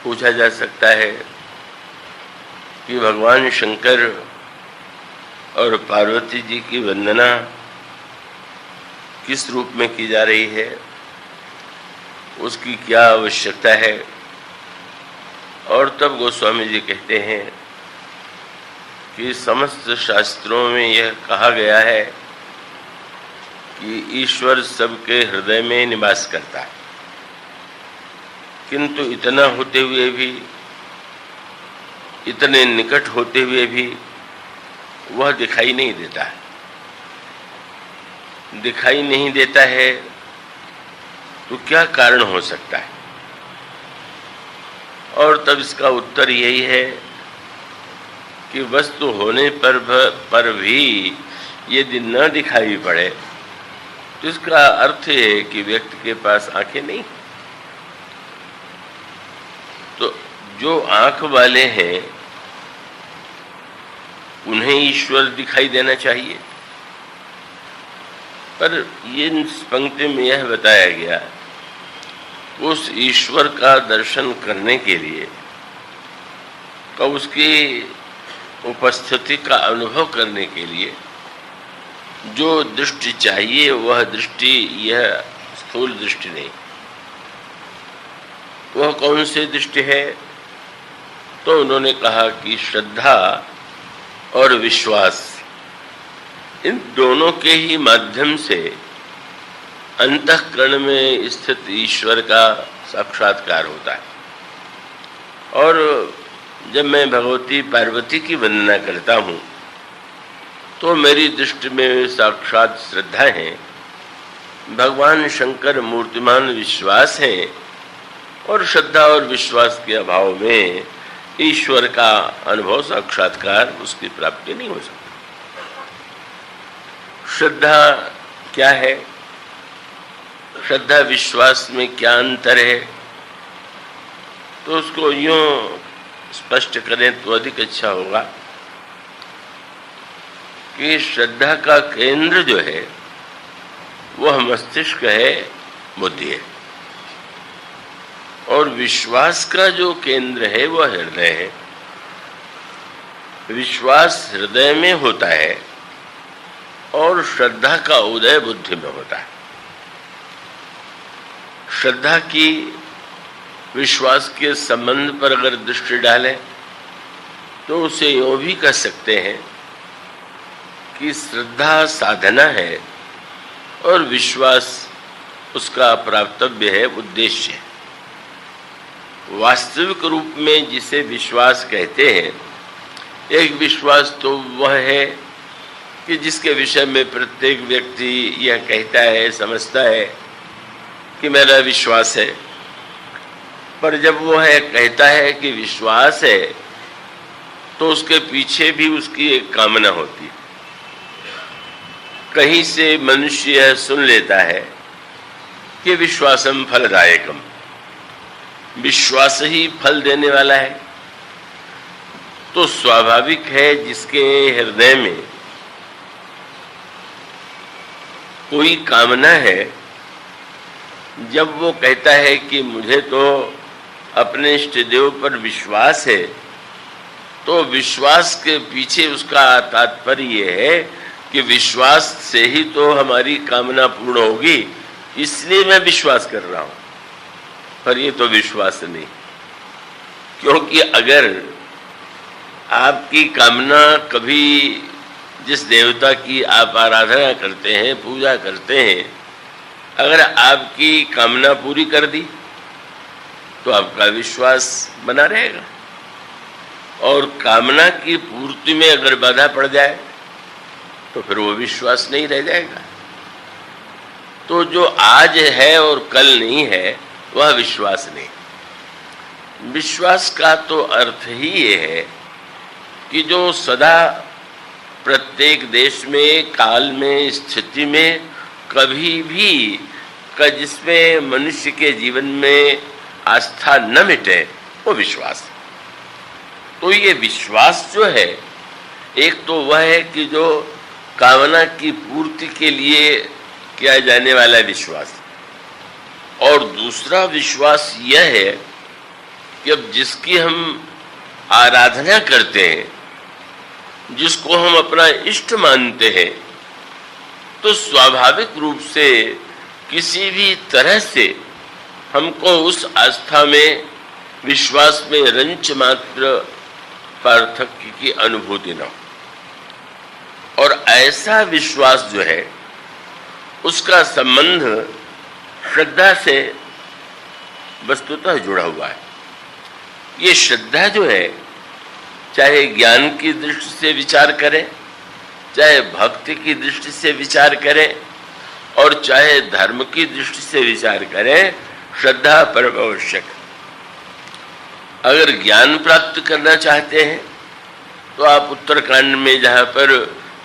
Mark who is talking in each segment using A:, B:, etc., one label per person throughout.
A: पूछा जा सकता है कि भगवान शंकर और पार्वती जी की वंदना किस रूप में की जा रही है, उसकी क्या आवश्यकता है। और तब गोस्वामी जी कहते हैं कि समस्त शास्त्रों में यह कहा गया है कि ईश्वर सबके हृदय में निवास करता है, किंतु इतना होते हुए भी, इतने निकट होते हुए भी वह दिखाई नहीं देता है। दिखाई नहीं देता है तो क्या कारण हो सकता है? और तब इसका उत्तर यही है कि वस्तु होने पर भी यदि न दिखाई पड़े तो इसका अर्थ है कि व्यक्ति के पास आंखें नहीं। तो जो आंख वाले हैं उन्हें ईश्वर दिखाई देना चाहिए, पर ये इस पंक्ति में यह बताया गया, उस ईश्वर का दर्शन करने के लिए तो उसकी उपस्थिति का अनुभव करने के लिए जो दृष्टि चाहिए वह दृष्टि, यह स्थूल दृष्टि नहीं। वह कौन सी दृष्टि है? तो उन्होंने कहा कि श्रद्धा और विश्वास, इन दोनों के ही माध्यम से अंतःकरण में स्थित ईश्वर का साक्षात्कार होता है। और जब मैं भगवती पार्वती की वंदना करता हूँ तो मेरी दृष्टि में साक्षात श्रद्धा है, भगवान शंकर मूर्तिमान विश्वास है, और श्रद्धा और विश्वास के अभाव में ईश्वर का अनुभव, साक्षात्कार, उसकी प्राप्ति नहीं हो सकती। श्रद्धा क्या है? श्रद्धा विश्वास में क्या अंतर है? तो उसको यूं स्पष्ट करें तो अधिक अच्छा होगा कि श्रद्धा का केंद्र जो है वह मस्तिष्क है, बुद्धि है, और विश्वास का जो केंद्र है वह हृदय है। विश्वास हृदय में होता है और श्रद्धा का उदय बुद्धि में होता है। श्रद्धा की विश्वास के संबंध पर अगर दृष्टि डालें तो उसे यूँ भी कह सकते हैं कि श्रद्धा साधना है और विश्वास उसका प्राप्तव्य है, उद्देश्य है। वास्तविक रूप में जिसे विश्वास कहते हैं, एक विश्वास तो वह है कि जिसके विषय में प्रत्येक व्यक्ति यह कहता है, समझता है कि मेरा विश्वास है। पर जब वह कहता है कि विश्वास है तो उसके पीछे भी उसकी एक कामना होती है। कहीं से मनुष्य यह सुन लेता है कि विश्वासम फलदायकम, विश्वास ही फल देने वाला है। तो स्वाभाविक है जिसके हृदय में कोई कामना है, जब वो कहता है कि मुझे तो अपने इष्ट देव पर विश्वास है, तो विश्वास के पीछे उसका तात्पर्य ये है कि विश्वास से ही तो हमारी कामना पूर्ण होगी, इसलिए मैं विश्वास कर रहा हूँ। पर ये तो विश्वास नहीं, क्योंकि अगर आपकी कामना कभी जिस देवता की आप आराधना करते हैं, पूजा करते हैं, अगर आपकी कामना पूरी कर दी तो आपका विश्वास बना रहेगा, और कामना की पूर्ति में अगर बाधा पड़ जाए तो फिर वो विश्वास नहीं रह जाएगा। तो जो आज है और कल नहीं है वह विश्वास नहीं। विश्वास का तो अर्थ ही ये है कि जो सदा प्रत्येक देश में, काल में, स्थिति में कभी भी जिसमें मनुष्य के जीवन में आस्था न मिटे, वो विश्वास है। तो ये विश्वास जो है, एक तो वह है कि जो कामना की पूर्ति के लिए किया जाने वाला विश्वास, और दूसरा विश्वास यह है कि अब जिसकी हम आराधना करते हैं, जिसको हम अपना इष्ट मानते हैं, तो स्वाभाविक रूप से किसी भी तरह से हमको उस आस्था में, विश्वास में रंच मात्र पार्थक्य की अनुभूति न हो। और ऐसा विश्वास जो है उसका संबंध श्रद्धा से वस्तुतः जुड़ा हुआ है। ये श्रद्धा जो है, चाहे ज्ञान की दृष्टि से विचार करें, चाहे भक्ति की दृष्टि से विचार करें, और चाहे धर्म की दृष्टि से विचार करें, श्रद्धा परम आवश्यक। अगर ज्ञान प्राप्त करना चाहते हैं तो आप उत्तरकांड में जहाँ पर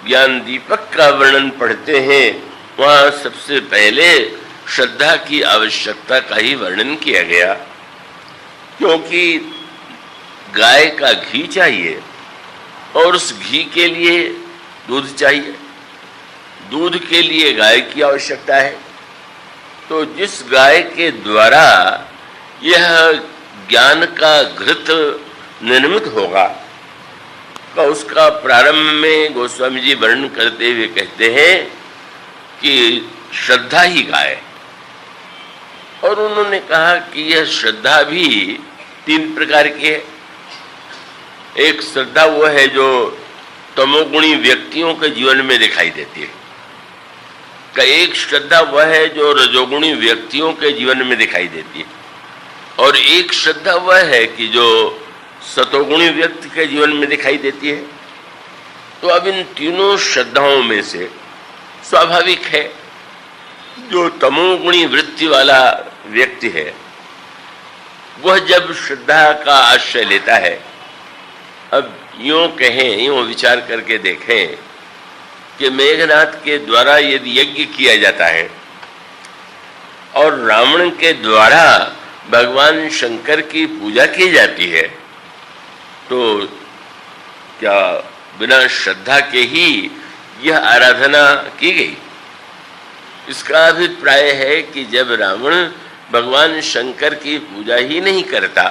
A: ज्ञान दीपक का वर्णन पढ़ते हैं, वहाँ सबसे पहले श्रद्धा की आवश्यकता का ही वर्णन किया गया। क्योंकि गाय का घी चाहिए और उस घी के लिए दूध चाहिए, दूध के लिए गाय की आवश्यकता है। तो जिस गाय के द्वारा यह ज्ञान का घृत निर्मित होगा, तो उसका प्रारंभ में गोस्वामी जी वर्णन करते हुए कहते हैं कि श्रद्धा ही गाय। और उन्होंने कहा कि यह श्रद्धा भी 3 प्रकार की है। एक श्रद्धा वो है जो तमोगुणी व्यक्तियों के जीवन में दिखाई देती है, एक श्रद्धा वह है जो रजोगुणी व्यक्तियों के जीवन में दिखाई देती है, और एक श्रद्धा वह है कि जो सतोगुणी व्यक्ति के जीवन में दिखाई देती है। तो अब इन तीनों श्रद्धाओं में से स्वाभाविक है जो तमोगुणी वृत्ति वाला व्यक्ति है, वह जब श्रद्धा का आश्रय लेता है, अब यूं कहें, यूं विचार करके देखें कि मेघनाथ के द्वारा यदि यज्ञ किया जाता है और रावण के द्वारा भगवान शंकर की पूजा की जाती है, तो क्या बिना श्रद्धा के ही यह आराधना की गई? इसका अभिप्राय है कि जब रावण भगवान शंकर की पूजा ही नहीं करता,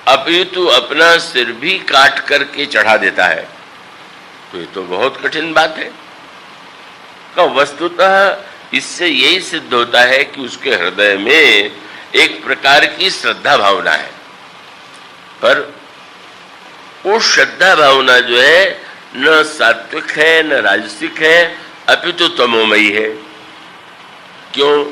A: अपितु अपना सिर भी काट करके चढ़ा देता है, तो ये तो बहुत कठिन बात है। तो वस्तुतः इससे यही सिद्ध होता है कि उसके हृदय में एक प्रकार की श्रद्धा भावना है, पर वो श्रद्धा भावना जो है न सात्विक है न राजसिक है, अपितु तमोमयी है। क्यों?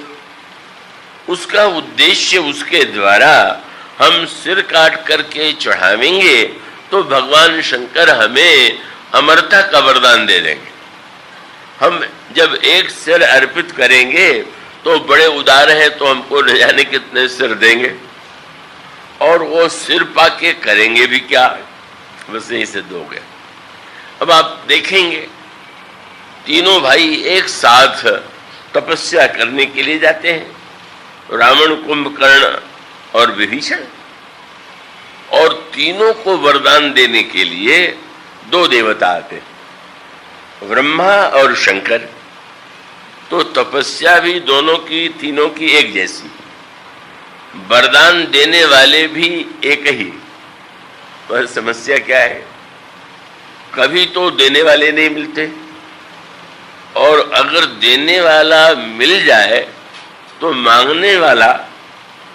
A: उसका उद्देश्य उसके द्वारा हम सिर काट करके चढ़ावेंगे तो भगवान शंकर हमें अमरता का वरदान दे देंगे। हम जब एक सिर अर्पित करेंगे तो बड़े उदार हैं, तो हमको न जाने कितने सिर देंगे, और वो सिर पाके करेंगे भी क्या, बस यही सिद्ध हो गया। अब आप देखेंगे तीनों भाई एक साथ तपस्या करने के लिए जाते हैं, रावण, कुंभकर्ण और विभीषण, और तीनों को वरदान देने के लिए 2 देवता आते हैं, ब्रह्मा और शंकर। तो तपस्या भी दोनों की, तीनों की एक जैसी, वरदान देने वाले भी एक ही। पर समस्या क्या है, कभी तो देने वाले नहीं मिलते, और अगर देने वाला मिल जाए तो मांगने वाला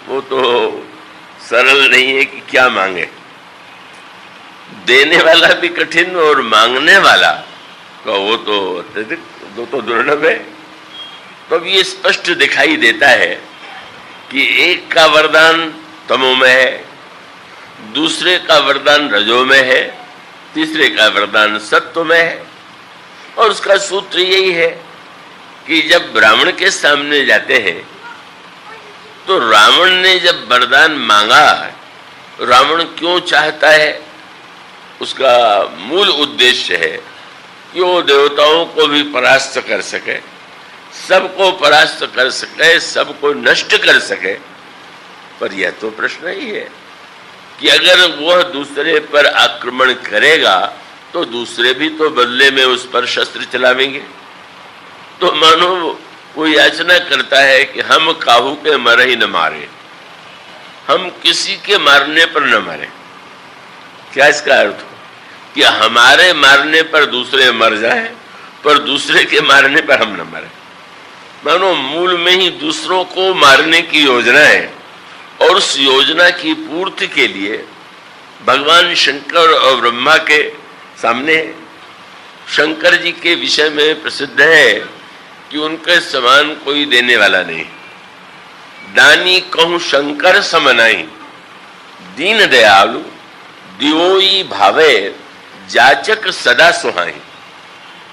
A: वो तो सरल नहीं है कि क्या मांगे। देने वाला भी कठिन और मांगने वाला का वो तो अत्यधिक, वो तो दुर्लभ है। तो अब ये स्पष्ट दिखाई देता है कि एक का वरदान तमो में है, दूसरे का वरदान रजो में है, तीसरे का वरदान सत्व में है। और उसका सूत्र यही है कि जब ब्राह्मण के सामने जाते हैं तो रावण ने जब वरदान मांगा, रावण क्यों चाहता है, उसका मूल उद्देश्य है कि वो देवताओं को भी परास्त कर सके, सबको परास्त कर सके, सबको नष्ट कर सके। पर यह तो प्रश्न ही है कि अगर वह दूसरे पर आक्रमण करेगा तो दूसरे भी तो बदले में उस पर शस्त्र चलावेंगे। तो मानो वो याचना करता है कि हम काहू के मर ही न मारे, हम किसी के मारने पर न मारें। क्या इसका अर्थ हो कि हमारे मारने पर दूसरे मर जाएं, पर दूसरे के मारने पर हम न मरें। मानो मूल में ही दूसरों को मारने की योजना है, और उस योजना की पूर्ति के लिए भगवान शंकर और ब्रह्मा के सामने, शंकर जी के विषय में प्रसिद्ध है कि उनके समान कोई देने वाला नहीं। दानी कहूं शंकर समनाई, दीन दयालु दिवोई भावे, जाचक सदा सुहाई।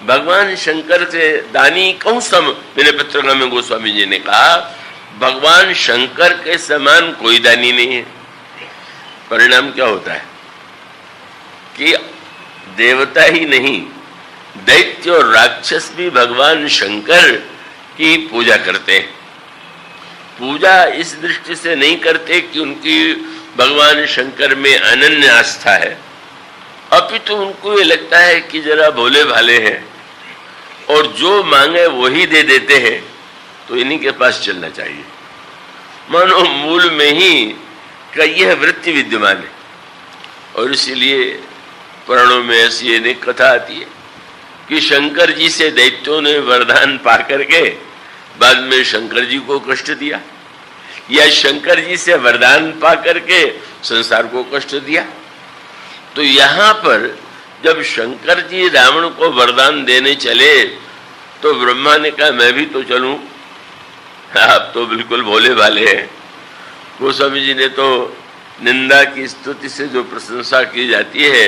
A: भगवान शंकर से दानी कहूं सम, मेरे पत्रिका में गोस्वामी जी ने कहा भगवान शंकर के समान कोई दानी नहीं है। परिणाम क्या होता है कि देवता ही नहीं, दैत्य और राक्षस भी भगवान शंकर की पूजा करते हैं। पूजा इस दृष्टि से नहीं करते कि उनकी भगवान शंकर में अनन्य आस्था है, अपितु उनको ये लगता है कि जरा भोले भाले हैं और जो मांगे वही दे देते हैं, तो इन्हीं के पास चलना चाहिए। मानो मूल में ही का यह वृत्ति विद्यमान है। और इसीलिए पुराणों में ऐसी अनेक कथा आती है कि शंकर जी से दैत्यों ने वरदान पा करके बाद में शंकर जी को कष्ट दिया, या शंकर जी से वरदान पा करके संसार को कष्ट दिया। तो यहाँ पर जब शंकर जी रावण को वरदान देने चले तो ब्रह्मा ने कहा मैं भी तो चलूं, आप तो बिल्कुल भोले भाले हैं। गोस्वामी जी ने तो निंदा की स्तुति से जो प्रशंसा की जाती है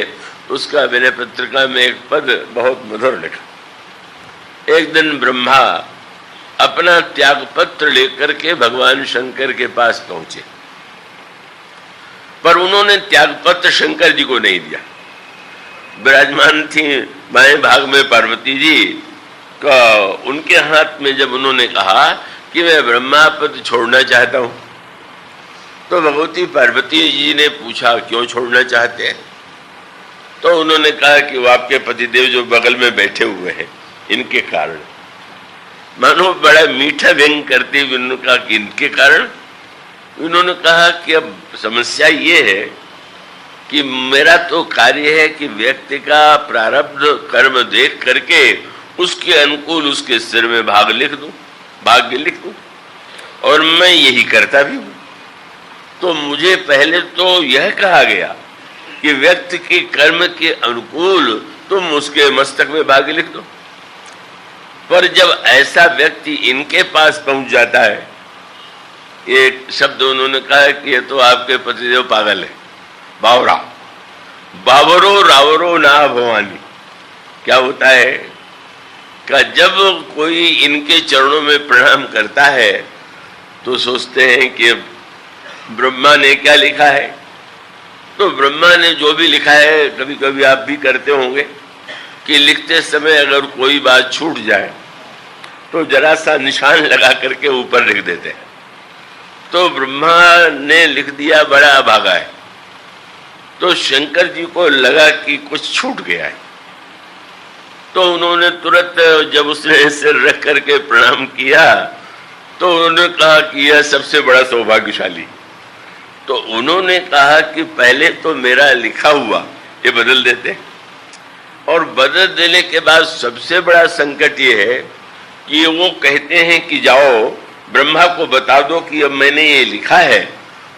A: उसका मैंने पत्रिका में एक पद बहुत मधुर लिखा। एक दिन ब्रह्मा अपना त्याग पत्र लेकर के भगवान शंकर के पास पहुंचे, पर उन्होंने त्याग पत्र शंकर जी को नहीं दिया। विराजमान थी बाएं भाग में पार्वती जी का, उनके हाथ में जब उन्होंने कहा कि मैं ब्रह्मा पद छोड़ना चाहता हूं, तो भगवती पार्वती जी ने पूछा क्यों छोड़ना चाहते हैं? तो उन्होंने कहा कि वो आपके पतिदेव जो बगल में बैठे हुए हैं इनके कारण। मानो बड़ा मीठा व्यंग करते हुए उन्होंने कहा कि इनके कारण। उन्होंने कहा कि अब समस्या ये है कि मेरा तो कार्य है कि व्यक्ति का प्रारब्ध कर्म देख करके उसके अनुकूल उसके सिर में भाग्य लिख दूं, और मैं यही करता भी हूं। तो मुझे पहले तो यह कहा गया कि व्यक्ति के कर्म के अनुकूल तुम उसके मस्तक में भाग्य लिख दो, पर जब ऐसा व्यक्ति इनके पास पहुंच जाता है, एक शब्द उन्होंने कहा कि ये तो आपके पतिदेव पागल है, बावरा, बावरो रावरो ना भवानी। क्या होता है कि जब कोई इनके चरणों में प्रणाम करता है तो सोचते हैं कि ब्रह्मा ने क्या लिखा है। तो ब्रह्मा ने जो भी लिखा है, कभी कभी आप भी करते होंगे कि लिखते समय अगर कोई बात छूट जाए तो जरा सा निशान लगा करके ऊपर लिख देते हैं। तो ब्रह्मा ने लिख दिया बड़ा अभागा है, तो शंकर जी को लगा कि कुछ छूट गया है। तो उन्होंने तुरंत जब उसने सिर रख करके प्रणाम किया तो उन्होंने कहा कि यह सबसे बड़ा सौभाग्यशाली। तो उन्होंने कहा कि पहले तो मेरा लिखा हुआ ये बदल देते, और बदल देने के बाद सबसे बड़ा संकट ये है कि वो कहते हैं कि जाओ ब्रह्मा को बता दो कि अब मैंने ये लिखा है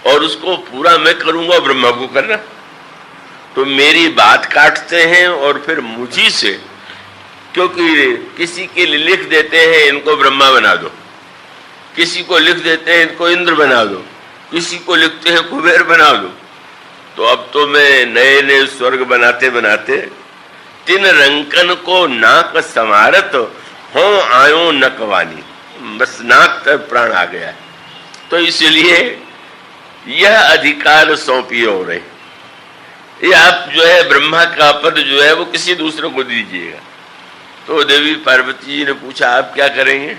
A: और उसको पूरा मैं करूंगा, ब्रह्मा को करना। तो मेरी बात काटते हैं और फिर मुझी से, क्योंकि किसी के लिए लिख देते हैं इनको ब्रह्मा बना दो, किसी को लिख देते हैं इनको इंद्र बना दो, किसी को लिखते हैं कुबेर बना दो। तो अब तो मैं नए नए स्वर्ग बनाते बनाते तीन रंकन को नाक समारत हो आयो नकवानी, बस नाक तक प्राण आ गया है। तो इसलिए यह अधिकार सौंपी हो रहे, ये आप जो है ब्रह्मा का पद जो है वो किसी दूसरे को दीजिएगा। तो देवी पार्वती जी ने पूछा आप क्या करेंगे?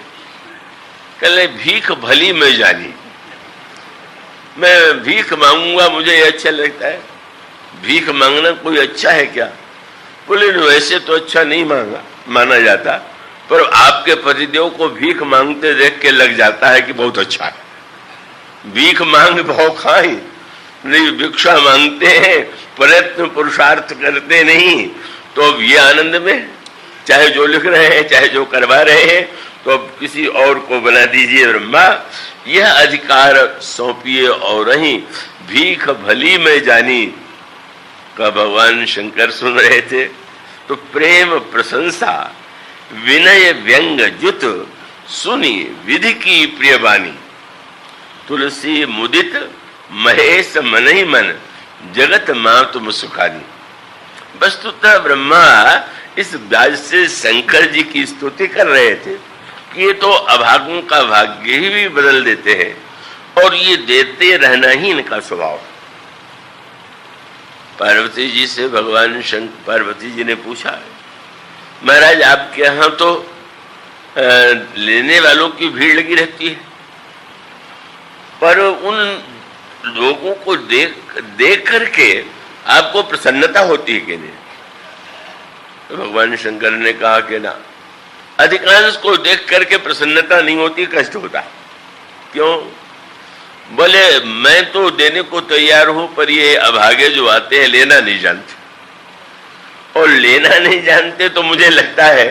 A: कहले भीख भली मैं जानी, मैं भीख मांगूंगा, मुझे ये अच्छा लगता है। भीख मांगना कोई अच्छा है क्या? बोले वैसे तो अच्छा नहीं माना जाता, पर आपके पतिदेव को भीख मांगते देख के लग जाता है कि बहुत अच्छा है। भीख मांग भाव खाए, नहीं भिक्षा मांगते हैं, प्रयत्न पुरुषार्थ करते नहीं, तो अब ये आनंद में चाहे जो लिख रहे हैं चाहे जो करवा रहे हैं, तो अब किसी और को बना दीजिए ब्रह्मा, यह अधिकार सौंपिए और ही भीख भली में जानी का भगवान शंकर सुन रहे थे। तो प्रेम प्रशंसा विनय व्यंग जुत सुनी विधि की प्रिय बानी, तुलसी मुदित महेश मन ही मन जगत मात मुसुखानी। वस्तुतः ब्रह्मा इस व्याज से शंकर जी की स्तुति कर रहे थे कि ये तो अभागों का भाग्य ही भी बदल देते हैं और ये देते रहना ही इनका स्वभाव। पार्वती जी से भगवान पार्वती जी ने पूछा, महाराज आपके यहाँ तो लेने वालों की भीड़ लगी रहती है, पर उन लोगों को देख करके आपको प्रसन्नता होती है कि नहीं? तो भगवान शंकर ने कहा कि ना, अधिकांश को देख करके प्रसन्नता नहीं होती, कष्ट होता। क्यों? बोले मैं तो देने को तैयार हूं, पर ये अभागे जो आते हैं लेना नहीं जानते, और लेना नहीं जानते तो मुझे लगता है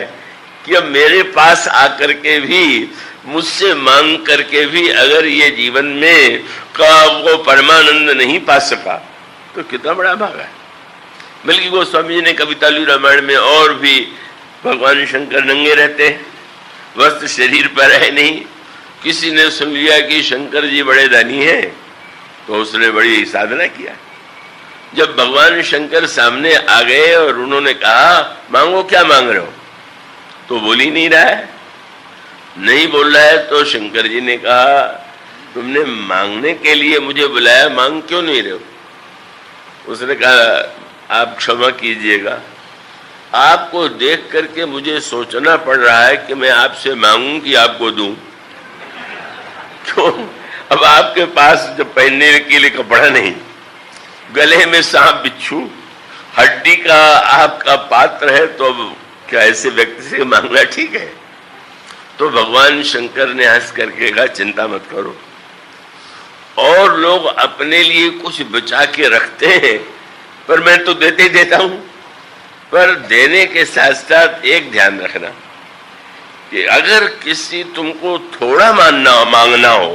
A: कि अब मेरे पास आकर के भी, मुझसे मांग करके भी अगर ये जीवन में का वो परमानंद नहीं पा सका तो कितना बड़ा भागा है। बल्कि गोस्वामी जी ने कवितालु रामायण में और भी भगवान शंकर नंगे रहते हैं, वस्त्र शरीर पर है नहीं। किसी ने सुन लिया कि शंकर जी बड़े दानी हैं तो उसने बड़ी साधना किया। जब भगवान शंकर सामने आ गए और उन्होंने कहा मांगो, क्या मांग रहे हो, तो बोल ही नहीं रहा है, नहीं बोल रहा है। तो शंकर जी ने कहा तुमने मांगने के लिए मुझे बुलाया, मांग क्यों नहीं रहे हो? उसने कहा आप क्षमा कीजिएगा, आपको देख करके मुझे सोचना पड़ रहा है कि मैं आपसे मांगूं कि आपको दूं। क्यों? अब आपके पास जब पहनने के लिए कपड़ा नहीं, गले में सांप बिच्छू हड्डी का आपका पात्र है, तो अब क्या ऐसे व्यक्ति से मांगना ठीक है? तो भगवान शंकर ने हंस करके कहा चिंता मत करो, और लोग अपने लिए कुछ बचा के रखते हैं, पर मैं तो देते ही देता हूं। पर देने के साथ साथ एक ध्यान रखना कि अगर किसी तुमको थोड़ा मांगना हो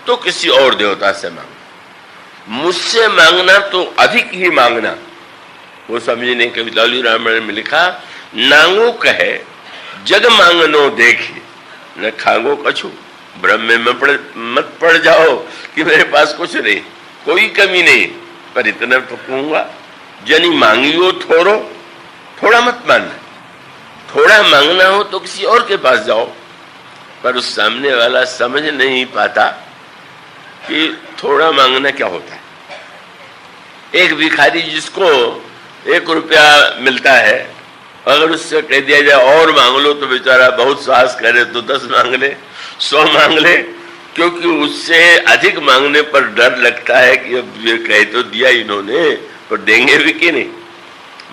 A: तो किसी और देवता से मांगो, मुझसे मांगना तो अधिक ही मांगना। वो समझी ने कवितालु रामायण में लिखा, नांगो कहे जग मांगनो देखे न खांगो कछु, भ्रम में मत पड़ जाओ कि मेरे पास कुछ नहीं, कोई कमी नहीं, पर इतना तो कहूंगा जनी मांगियो थोड़ा मत मानना। थोड़ा मांगना हो तो किसी और के पास जाओ, पर उस सामने वाला समझ नहीं पाता कि थोड़ा मांगना क्या होता है। एक भिखारी जिसको 1 रुपया मिलता है, अगर उससे कह दिया जाए और मांग लो तो बेचारा बहुत साहस करे तो 10 मांग ले, 100 मांग ले, क्योंकि उससे अधिक मांगने पर डर लगता है कि अब ये कह तो दिया इन्होंने, पर देंगे भी कि नहीं।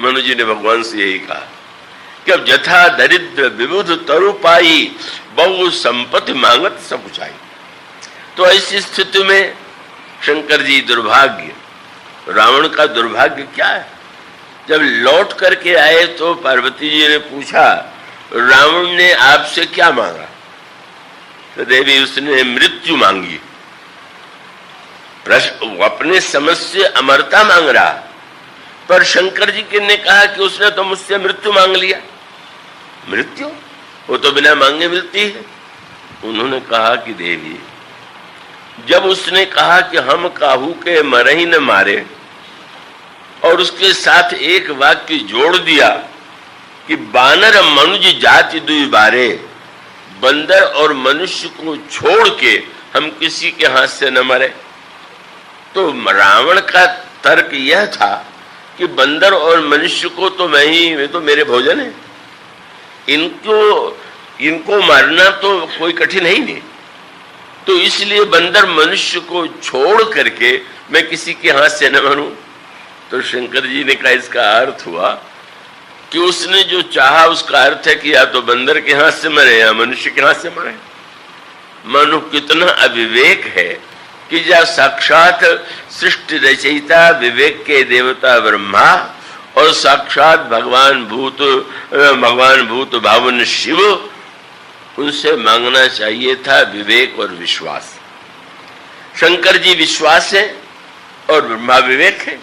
A: मनु जी ने भगवान से यही कहा कि अब जथा दरिद्र विबुध तरु पाई, बहु संपत्ति मांगत सब उचाई। तो ऐसी स्थिति में शंकर जी दुर्भाग्य, रावण का दुर्भाग्य क्या है? जब लौट करके आए तो पार्वती जी ने पूछा रावण ने आपसे क्या मांगा? तो देवी उसने मृत्यु मांगी। अपने समझ से अमरता मांग रहा, पर शंकर जी ने कहा कि उसने तो मुझसे मृत्यु मांग लिया। मृत्यु वो तो बिना मांगे मिलती है। उन्होंने कहा कि देवी, जब उसने कहा कि हम काहू के मरे ही न मारे, और उसके साथ एक वाक्य जोड़ दिया कि बानर मनुज जाति दुई बारे, बंदर और मनुष्य को छोड़ के हम किसी के हाथ से न मरे, तो रावण का तर्क यह था कि बंदर और मनुष्य को तो मैं तो मेरे भोजन है, इनको मारना तो कोई कठिन है ही नहीं, तो इसलिए बंदर मनुष्य को छोड़ करके मैं किसी के हाथ से न मरूं। तो शंकर जी ने कहा इसका अर्थ हुआ कि उसने जो चाहा उसका अर्थ है कि या तो बंदर के हाथ से मरे या मनुष्य के हाथ से मरे। मानो कितना अविवेक है कि जहाँ साक्षात सृष्टि रचयिता विवेक के देवता ब्रह्मा और साक्षात भगवान भूत भावन शिव, उनसे मांगना चाहिए था विवेक और विश्वास। शंकर जी विश्वास है और ब्रह्मा विवेक है,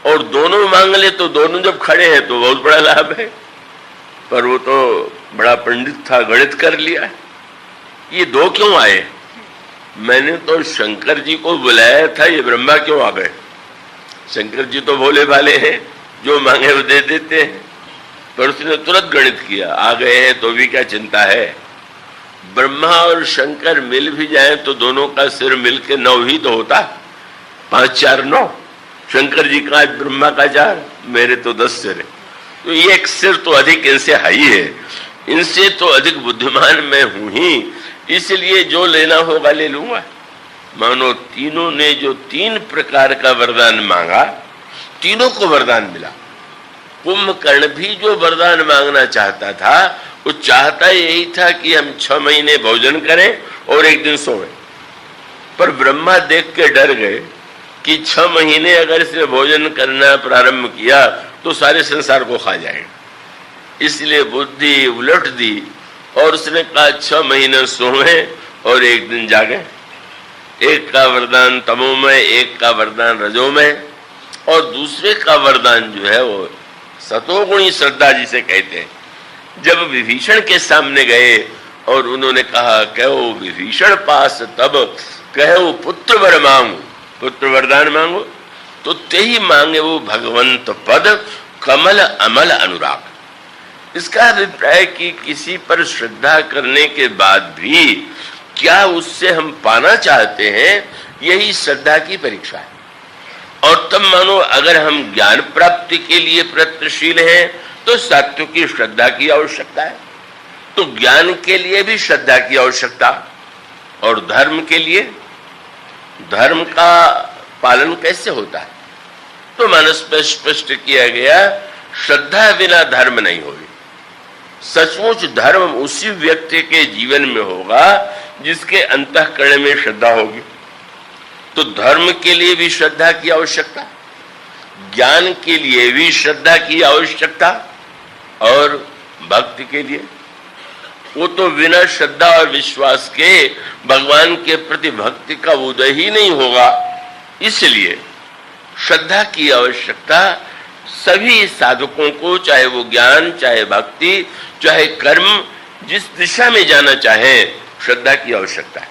A: और दोनों मांग ले तो दोनों जब खड़े हैं तो बहुत बड़ा लाभ है। पर वो तो बड़ा पंडित था, गणित कर लिया। ये दो क्यों आए? मैंने तो शंकर जी को बुलाया था, ये ब्रह्मा क्यों आ गए? शंकर जी तो भोले भाले हैं, जो मांगे वो दे देते हैं। पर उसने तुरंत गणित किया, आ गए हैं तो भी क्या चिंता है। ब्रह्मा और शंकर मिल भी जाए तो दोनों का सिर मिलके 9 ही तो होता, 5 4 9। शंकर जी का 8, ब्रह्मा का 4, मेरे तो 10 सिर है। तो ये एक सिर तो अधिक इनसे हाई है, इनसे तो अधिक बुद्धिमान मैं हूं ही, इसलिए जो लेना होगा ले लूंगा। मानो तीनों ने जो 3 प्रकार का वरदान मांगा, तीनों को वरदान मिला। कुंभकर्ण भी जो वरदान मांगना चाहता था, वो चाहता यही था कि हम 6 महीने भोजन करें और 1 दिन सोएं। पर ब्रह्मा देख के डर गए कि 6 महीने अगर इसने भोजन करना प्रारंभ किया तो सारे संसार को खा जाएगा। इसलिए बुद्धि उलट दी और उसने कहा 6 महीने सोएं और 1 दिन जागे। एक का वरदान तमोमय, एक का वरदान रजोमय, और दूसरे का वरदान जो है वो सतोगुणी श्रद्धा जिसे कहते हैं। जब विभीषण के सामने गए और उन्होंने कहा, कहो विभीषण पास तब कहो पुत्र वर मांगो, पुत्र वरदान मांगो, तो ते ही मांगे वो भगवंत पद कमल अमल अनुराग। इसका अभिप्राय कि किसी पर श्रद्धा करने के बाद भी क्या उससे हम पाना चाहते हैं, यही श्रद्धा की परीक्षा है। और तब मानो अगर हम ज्ञान प्राप्ति के लिए प्रयत्नशील हैं तो सात्विकी श्रद्धा की आवश्यकता है, तो ज्ञान के लिए भी श्रद्धा की आवश्यकता। और धर्म के लिए, धर्म का पालन कैसे होता है? तो मानस पर स्पष्ट किया गया, श्रद्धा बिना धर्म नहीं होगी। सचमुच धर्म उसी व्यक्ति के जीवन में होगा जिसके अंतःकरण में श्रद्धा होगी। तो धर्म के लिए भी श्रद्धा की आवश्यकता, ज्ञान के लिए भी श्रद्धा की आवश्यकता, और भक्ति के लिए वो तो बिना श्रद्धा और विश्वास के भगवान के प्रति भक्ति का उदय ही नहीं होगा। इसलिए श्रद्धा की आवश्यकता सभी साधकों को, चाहे वो ज्ञान, चाहे भक्ति, चाहे कर्म, जिस दिशा में जाना चाहे, श्रद्धा की आवश्यकता है।